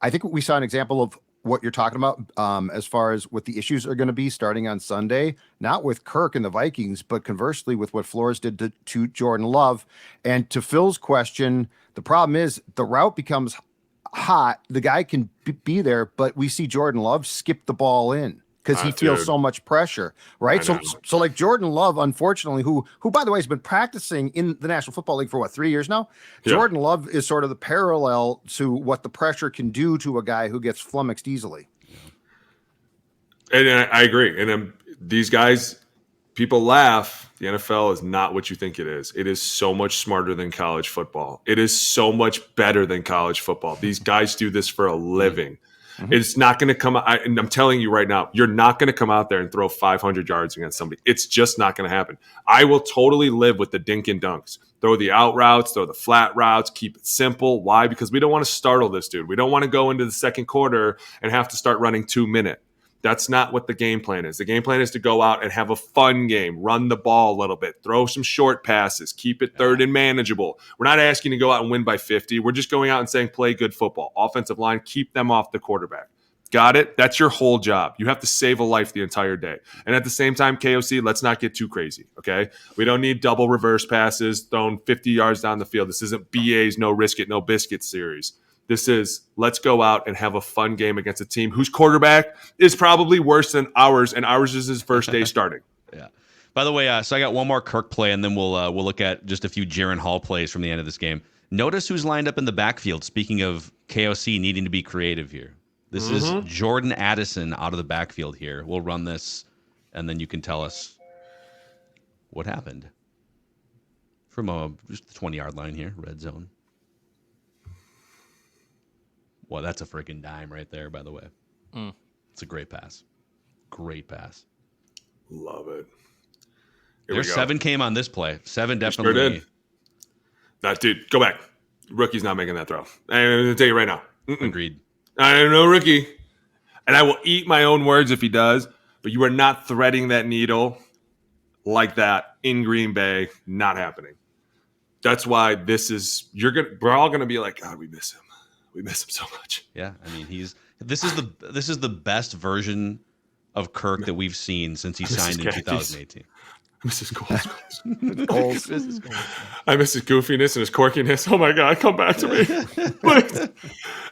I think we saw an example of what you're talking about as far as what the issues are going to be starting on Sunday, not with Kirk and the Vikings, but conversely with what Flores did to Jordan Love. And to Phil's question, the problem is the route becomes hot. The guy can be there, but we see Jordan Love skip the ball in because he feels so much pressure, right? So like Jordan Love, unfortunately, who by the way has been practicing in the National Football League for 3 years now. Yeah. Jordan Love is sort of the parallel to what the pressure can do to a guy who gets flummoxed easily. And I agree. And these guys, people laugh. The NFL is not what you think it is. It is so much smarter than college football. It is so much better than college football. These guys do this for a living. Mm-hmm. It's not going to come out. And I'm telling you right now, you're not going to come out there and throw 500 yards against somebody. It's just not going to happen. I will totally live with the dink and dunks. Throw the out routes, throw the flat routes, keep it simple. Why? Because we don't want to startle this dude. We don't want to go into the second quarter and have to start running 2-minute. That's not what the game plan is. The game plan is to go out and have a fun game, run the ball a little bit, throw some short passes, keep it third and manageable. We're not asking to go out and win by 50. We're just going out and saying play good football. Offensive line, keep them off the quarterback. Got it? That's your whole job. You have to save a life the entire day. And at the same time, KOC, let's not get too crazy, okay? We don't need double reverse passes thrown 50 yards down the field. This isn't BA's no risk it, no biscuit series. This is let's go out and have a fun game against a team whose quarterback is probably worse than ours, and ours is his first day starting. Yeah. By the way, so I got one more Kirk play, and then we'll look at just a few Jaren Hall plays from the end of this game. Notice who's lined up in the backfield. Speaking of KOC needing to be creative here, this is Jordan Addison out of the backfield here. We'll run this, and then you can tell us what happened from just the 20-yard line here, red zone. Well, that's a freaking dime right there, by the way. It's a great pass. Great pass. Love it. There's 7 came on this play. 7 definitely. Sure did. Nah, dude, go back. Rookie's not making that throw. I'm going to tell you right now. Agreed. I am no rookie. And I will eat my own words if he does. But you are not threading that needle like that in Green Bay. Not happening. That's why we're all going to be like, God, we miss him. We miss him so much. Yeah, I mean, this is the best version of Kirk that we've seen since he signed in 2018. I miss his goals. I miss his goofiness and his quirkiness. Oh my God, come back to me. Please.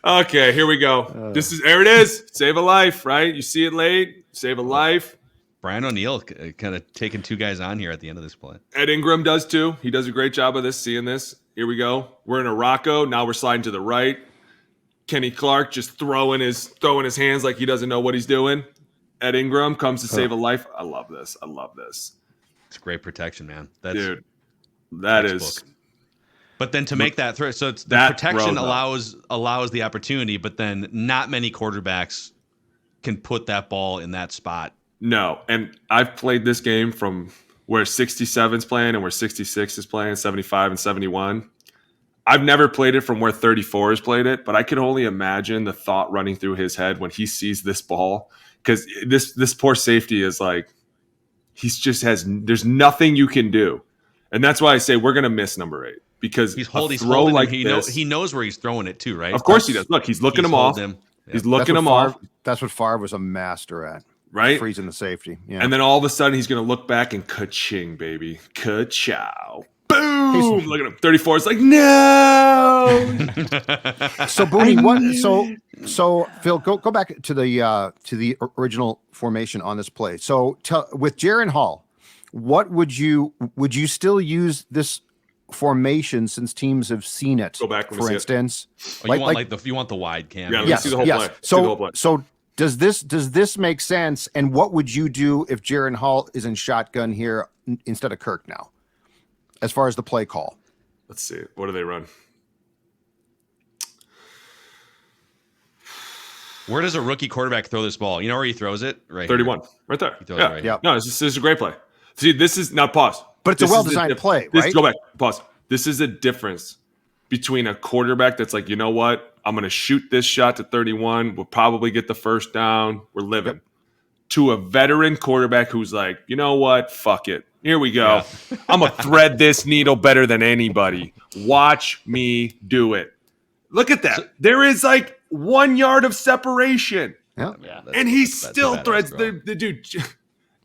Okay, here we go. There it is. Save a life, right? You see it late, save a life. Brian O'Neill kind of taking 2 guys on here at the end of this play. Ed Ingram does too. He does a great job of this, seeing this. Here we go. We're in a Rocco. Now we're sliding to the right. Kenny Clark just throwing his hands like he doesn't know what he's doing. Ed Ingram comes to save a life. I love this. It's great protection, man. Dude, that is. But then to make that throw, so it's the protection allows the opportunity, but then not many quarterbacks can put that ball in that spot. No, and I've played this game from where 67's playing and where 66 is playing, 75 and 71. I've never played it from where 34 has played it, but I can only imagine the thought running through his head when he sees this ball, because this poor safety is like, there's nothing you can do. And that's why I say we're going to miss number 8, because he's holding like he knows where he's throwing it too, right? Of course he does. Look, he's looking him off. He's looking him off. That's what Favre was a master at. Right? Freezing the safety. Yeah. And then all of a sudden he's going to look back and ka-ching, baby. Ka-chow. Boom! Look at him. 34 is like, no! So, Booney, so Phil, go back to the original formation on this play. So with Jaren Hall, what would you still use this formation since teams have seen it? Go back, for instance. You want the wide cam. Yeah, let's see the whole play. So does this make sense? And what would you do if Jaren Hall is in shotgun here instead of Kirk now, as far as the play call? Let's see. What do they run? Where does a rookie quarterback throw this ball? You know where he throws it? Right 31. Here. Right there. He throws it right here. No, this is a great play. See, this is now pause. But it's a well-designed play, right? Go back. Pause. This is a difference between a quarterback that's like, you know what? I'm going to shoot this shot to 31. We'll probably get the first down. We're living. Yep. To a veteran quarterback who's like, you know what? Fuck it. Here we go. Yeah. I'm going to thread this needle better than anybody. Watch me do it. Look at that. There is like 1 yard of separation. Yeah. And he still threads the dude.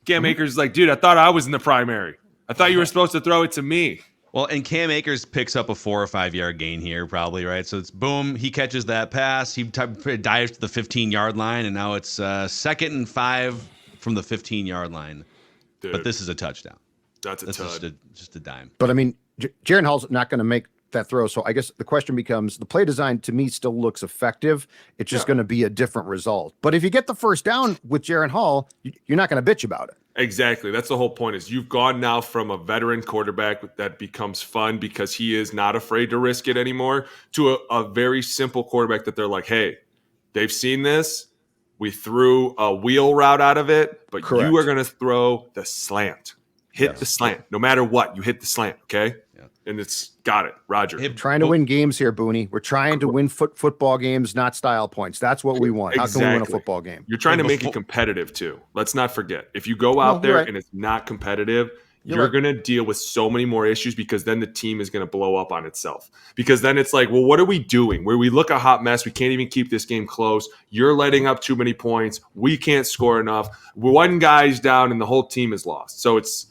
Cam Akers is like, dude, I thought I was in the primary. I thought you were supposed to throw it to me. Well, and Cam Akers picks up a 4 or 5 yard gain here, probably, right? So it's boom, he catches that pass, he dives to the 15-yard line, and now it's 2nd and 5 from the 15-yard line. Dude, but this is a touchdown. That's just a dime. But I mean, Jaren Hall's not going to make that throw. So I guess the question becomes, the play design to me still looks effective. It's just going to be a different result. But if you get the first down with Jaren Hall, you're not going to bitch about it. Exactly. That's the whole point, is you've gone now from a veteran quarterback that becomes fun because he is not afraid to risk it anymore to a very simple quarterback that they're like, hey, they've seen this. We threw a wheel route out of it, but you are going to throw the slant. Hit the slant. No matter what, you hit the slant, okay? Yeah. And it's got it, Roger. Trying to win games here, Booney. We're trying to win football games, not style points. That's what we want. Exactly. How can we win a football game? You're trying to make it competitive, too. Let's not forget. If you go out there and it's not competitive, you're going to deal with so many more issues, because then the team is going to blow up on itself. Because then it's like, well, what are we doing? Where we look a hot mess. We can't even keep this game close. You're letting up too many points. We can't score enough. One guy's down and the whole team is lost. So it's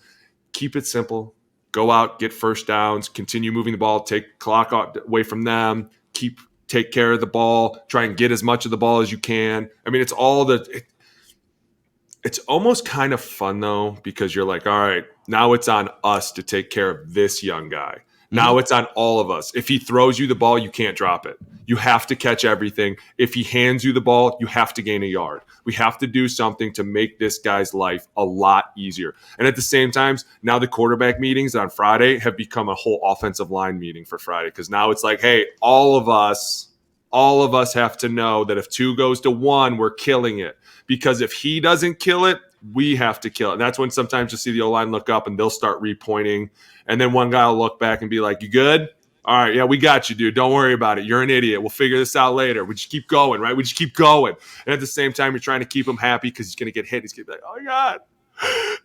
keep it simple. Go out, get first downs, continue moving the ball, take clock away from them, take care of the ball, try and get as much of the ball as you can. I mean, it's all It's almost kind of fun though, because you're like, all right, now it's on us to take care of this young guy. Now it's on all of us. If he throws you the ball, you can't drop it. You have to catch everything. If he hands you the ball, you have to gain a yard. We have to do something to make this guy's life a lot easier. And at the same time, now the quarterback meetings on Friday have become a whole offensive line meeting for Friday, because now it's like, hey, all of us have to know that if 2 goes to 1, we're killing it. Because if he doesn't kill it, we have to kill it. And that's when sometimes you see the O-line look up and they'll start repointing. And then one guy will look back and be like, you good? All right, yeah, we got you, dude. Don't worry about it. You're an idiot. We'll figure this out later. We just keep going, right? We just keep going. And at the same time, you're trying to keep him happy because he's going to get hit. He's going to be like, oh,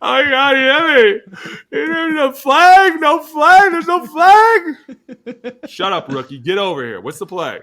my God, he hit me. There's no flag. There's no flag. Shut up, rookie. Get over here. What's the play?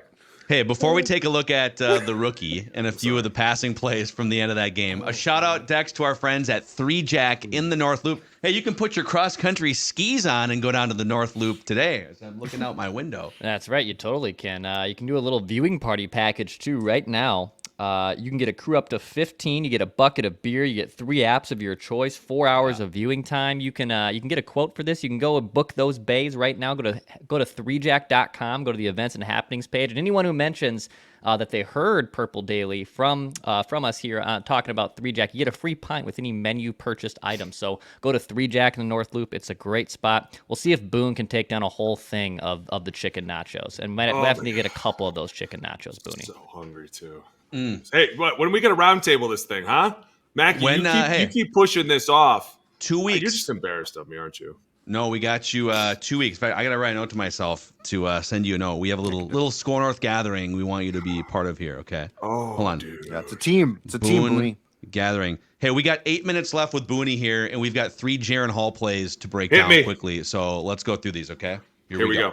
Hey, before we take a look at the rookie and a few of the passing plays from the end of that game, a shout out, Dex, to our friends at 3 Jack in the North Loop. Hey, you can put your cross-country skis on and go down to the North Loop today as I'm looking out my window. That's right. You totally can. You can do a little viewing party package, too, right now. You can get a crew up to 15. You get a bucket of beer. You get 3 apps of your choice, 4 hours of viewing time. You can get a quote for this. You can go and book those bays right now. Go to 3jack.com. Go to the events and happenings page. And anyone who mentions that they heard Purple Daily from us here talking about 3Jack, you get a free pint with any menu purchased item. So go to 3Jack in the North Loop. It's a great spot. We'll see if Boone can take down a whole thing of the chicken nachos. And we have to get a couple of those chicken nachos, Booney. So hungry, too. Hey, when we get a roundtable this thing, huh? Mackie, you keep pushing this off. 2 weeks. You're just embarrassed of me, aren't you? No, we got you 2 weeks. In fact, I got to write a note to myself to send you a note. We have a little Score North gathering we want you to be part of here, okay? Oh, hold on. Dude. Yeah, it's a team. It's a team, Booney. Gathering. Hey, we got 8 minutes left with Booney here, and we've got 3 Jaren Hall plays to break down quickly. So let's go through these, okay? Here we go.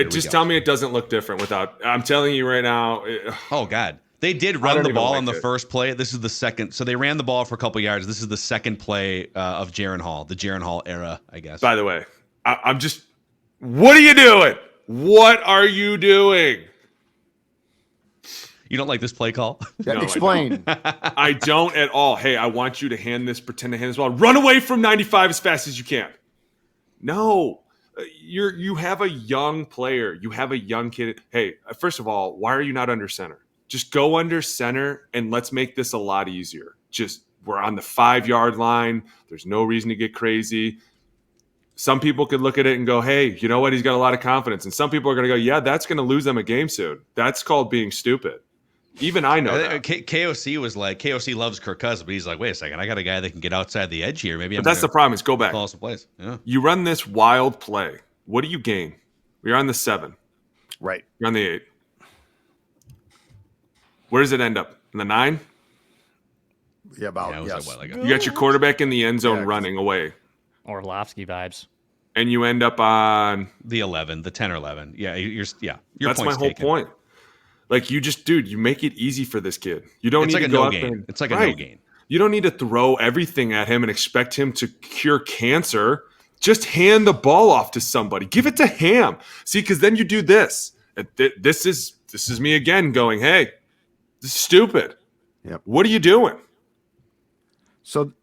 Tell me it doesn't look different without. I'm telling you right now. Oh, God. They did run the ball on the first play. This is the second. So they ran the ball for a couple yards. This is the second play of Jaren Hall, the Jaren Hall era, I guess. By the way, I'm just. What are you doing? What are you doing? You don't like this play call? Yeah, no, explain. I don't at all. Hey, I want you to pretend to hand this ball. Run away from 95 as fast as you can. No. You have a young player. You have a young kid. Hey, first of all, why are you not under center? Just go under center and let's make this a lot easier. We're on the 5-yard line. There's no reason to get crazy. Some people could look at it and go, hey, you know what? He's got a lot of confidence. And some people are going to go, yeah, that's going to lose them a game soon. That's called being stupid. Even I know that. KOC was like, KOC loves Kirk Cousins, but he's like, wait a second, I got a guy that can get outside the edge here. Maybe. But that's the problem is go back. Call some plays. Yeah. You run this wild play. What do you gain? You're on the 7. Right. You're on the 8. Where does it end up? In the 9? Yeah, yes. You got your quarterback in the end zone running away. Orlovsky vibes. And you end up on the 11, the 10 or 11. Yeah, that's my whole point. Like you make it easy for this kid. You don't need to go out there. It's like a no gain. You don't need to throw everything at him and expect him to cure cancer. Just hand the ball off to somebody. Give it to him. See, because then you do this. This is me again going, hey, this is stupid. Yep. What are you doing? So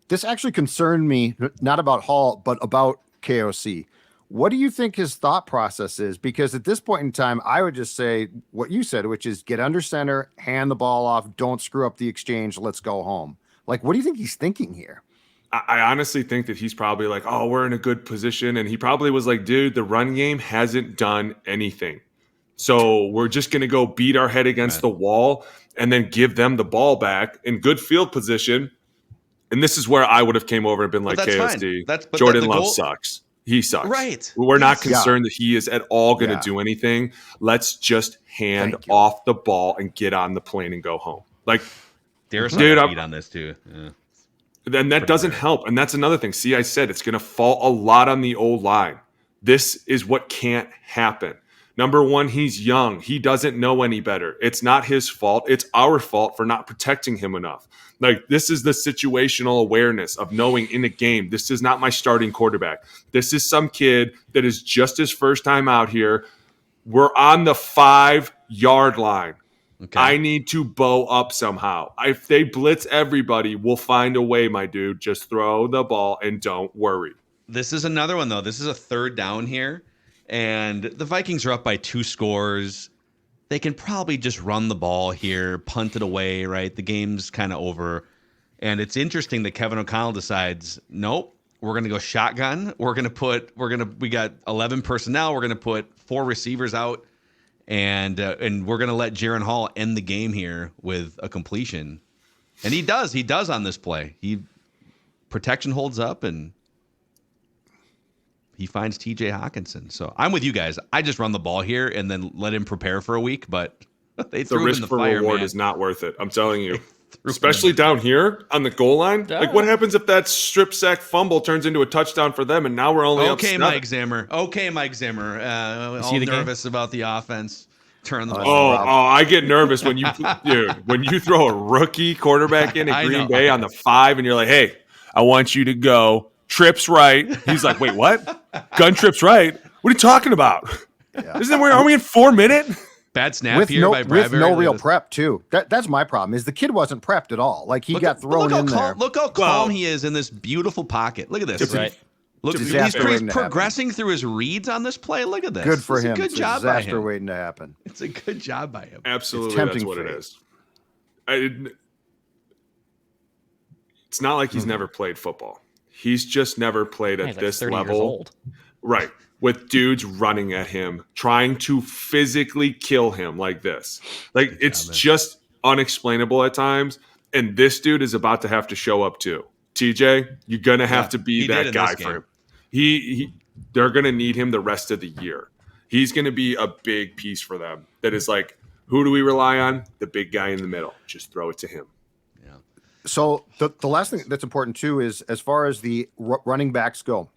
this actually concerned me, not about Hall, but about KOC. What do you think his thought process is? Because at this point in time, I would just say what you said, which is get under center, hand the ball off, don't screw up the exchange, let's go home. Like, what do you think he's thinking here? I honestly think that he's probably like, oh, we're in a good position. And he probably was like, dude, the run game hasn't done anything. So we're just going to go beat our head against the wall and then give them the ball back in good field position. And this is where I would have came over and been like, KSD, Jordan Love sucks. He sucks. Right. We're not concerned that he is at all going to do anything. Let's just hand off the ball and get on the plane and go home. Like, there's dude, beat on this too. Yeah. Then that doesn't help. And that's another thing. See, I said it's going to fall a lot on the old line. This is what can't happen. Number one, he's young. He doesn't know any better. It's not his fault. It's our fault for not protecting him enough. Like, this is the situational awareness of knowing in a game, this is not my starting quarterback. This is some kid that is just his first time out here. We're on the 5-yard line. Okay. I need to bow up somehow. If they blitz everybody, we'll find a way, my dude. Just throw the ball and don't worry. This is another one, though. This is a third down here, and the Vikings are up by 2 scores. They can probably just run the ball here, punt it away, right? The game's kind of over. And it's interesting that Kevin O'Connell decides, nope, we're going to go shotgun. We got 11 personnel. We're going to put 4 receivers out. And we're going to let Jaren Hall end the game here with a completion. And he does on this play. Protection holds up, and he finds TJ Hawkinson. So I'm with you guys. I just run the ball here and then let him prepare for a week, but they threw him in the fire, risk for reward man. is not worth it. I'm telling you. Especially down here on the goal line. Like, what happens if that strip sack fumble turns into a touchdown for them, and now we're only up 7? Mike Zimmer. All nervous about the offense. Turn the ball. Oh, I get nervous when you throw a rookie quarterback in at Green Bay on the 5, and you're like, hey, I want you to go trips right. He's like, wait, what? Gun trips right? What are you talking about? Yeah. Are we in 4 minutes? Bad snap here by Bradbury. With no real prep, too. That's my problem, is the kid wasn't prepped at all. Like, he got thrown in there. Look how calm he is in this beautiful pocket. Look at this. Right. Look, he's progressing through his reads on this play. Look at this. Good for him. It's a good job by him. Disaster waiting to happen. It's a good job by him. Absolutely, that's what it is. It's not like he's never played football. He's just never played at this 30 level. years old. Right. With dudes running at him, trying to physically kill him like this. Like, it's just unexplainable at times. And this dude is about to have to show up too. TJ, you're going to have to be that guy for him. They're going to need him the rest of the year. He's going to be a big piece for them. That is like, who do we rely on? The big guy in the middle. Just throw it to him. Yeah. So the last thing that's important too is, as far as the running backs go,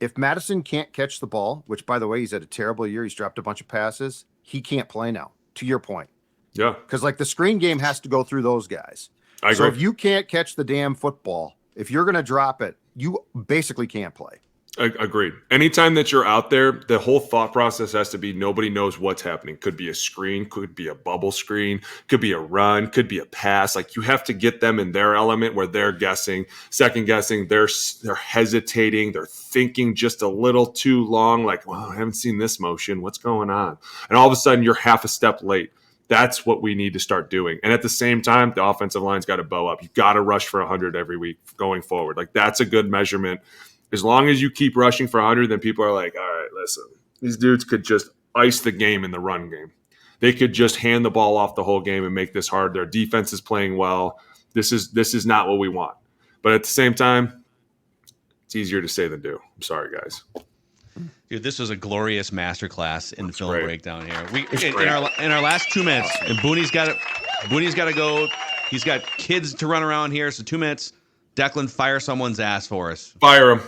if Madison can't catch the ball, which, by the way, he's had a terrible year, he's dropped a bunch of passes, he can't play now, to your point. Yeah. Because, like, the screen game has to go through those guys. I agree. So if you can't catch the damn football, if you're going to drop it, you basically can't play. Agreed. Anytime that you're out there, the whole thought process has to be nobody knows what's happening. Could be a screen, could be a bubble screen, could be a run, could be a pass. Like, you have to get them in their element where they're guessing, second guessing, they're hesitating, they're thinking just a little too long. Like, well, I haven't seen this motion. What's going on? And all of a sudden, you're half a step late. That's what we need to start doing. And at the same time, the offensive line's got to bow up. You've got to rush for 100 every week going forward. Like, that's a good measurement. As long as you keep rushing for 100, then people are like, all right, listen, these dudes could just ice the game in the run game. They could just hand the ball off the whole game and make this hard. Their defense is playing well. This is not what we want. But at the same time, it's easier to say than do. I'm sorry, guys. Dude, this was a glorious masterclass in film breakdown here. In our last 2 minutes, and Booney's got to go. He's got kids to run around here, so 2 minutes. Declan, fire someone's ass for us. Fire him.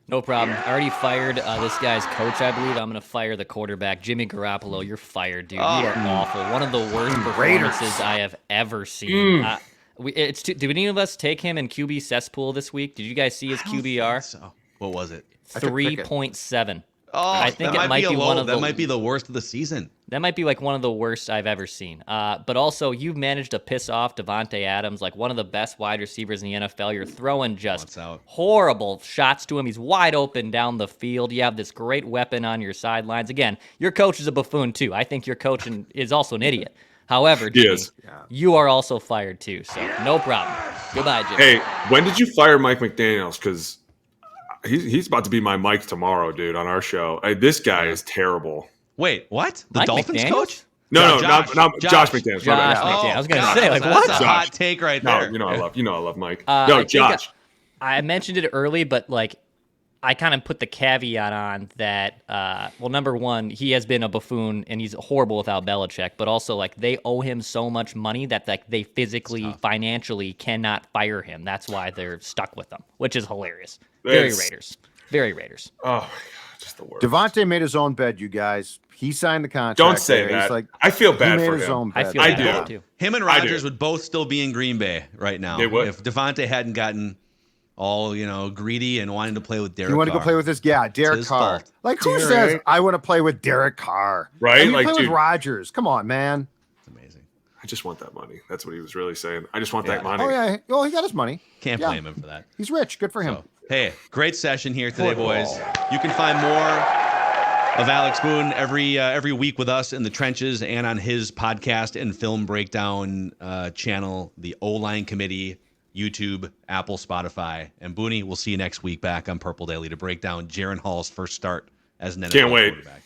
No problem. I already fired this guy's coach, I believe. I'm going to fire the quarterback. Jimmy Garoppolo, you're fired, dude. You are awful. One of the worst performances I have ever seen. Did any of us take him in QB cesspool this week? Did you guys see his QBR? So. What was it? 3.7. Oh, I think it might be one of that might be the worst of the season. That might be like one of the worst I've ever seen. But also, you've managed to piss off Devontae Adams, like one of the best wide receivers in the NFL. You're throwing just horrible shots to him. He's wide open down the field. You have this great weapon on your sidelines. Again, your coach is a buffoon too. I think your coach is also an idiot. However, Jimmy, you are also fired too. So no problem. Goodbye, Jimmy. Hey, when did you fire Mike McDaniels? Because he's about to be my Mike tomorrow, dude, on our show. This guy is terrible. Wait, what? The Mike Dolphins McDaniels? coach? No, not Josh McDaniels. Josh McDaniels. I was going to say, like, that's what? a hot take right there. No, I love Mike. Josh. I mentioned it early, but like, I kind of put the caveat on that. Well, number one, he has been a buffoon and he's horrible without Belichick. But also, like, they owe him so much money that like they physically, financially cannot fire him. That's why they're stuck with him, which is hilarious. Very Raiders. Oh my God, just the worst. Devontae made his own bed, you guys. He signed the contract. Don't say there. that. He's like, I feel bad he for made his him. own bed. I feel I bad do. too. Him and Rodgers would both still be in Green Bay right now. They would. If Devontae hadn't gotten all greedy and wanting to play with Derek. You want to go play with this? Yeah, Derek Carr. Fault. Like who says I want to play with Derek Carr? Right? Like play with Rodgers. Come on, man. It's amazing. I just want that money. That's what he was really saying. I just want that money. Oh yeah. Well, he got his money. Can't blame him for that. He's rich. Good for him. So, hey, great session here today, boys. You can find more of Alex Boone every week with us in the trenches and on his podcast and film breakdown channel, the O-Line Committee, YouTube, Apple, Spotify. And Booney, we'll see you next week back on Purple Daily to break down Jaren Hall's first start as an NFL quarterback.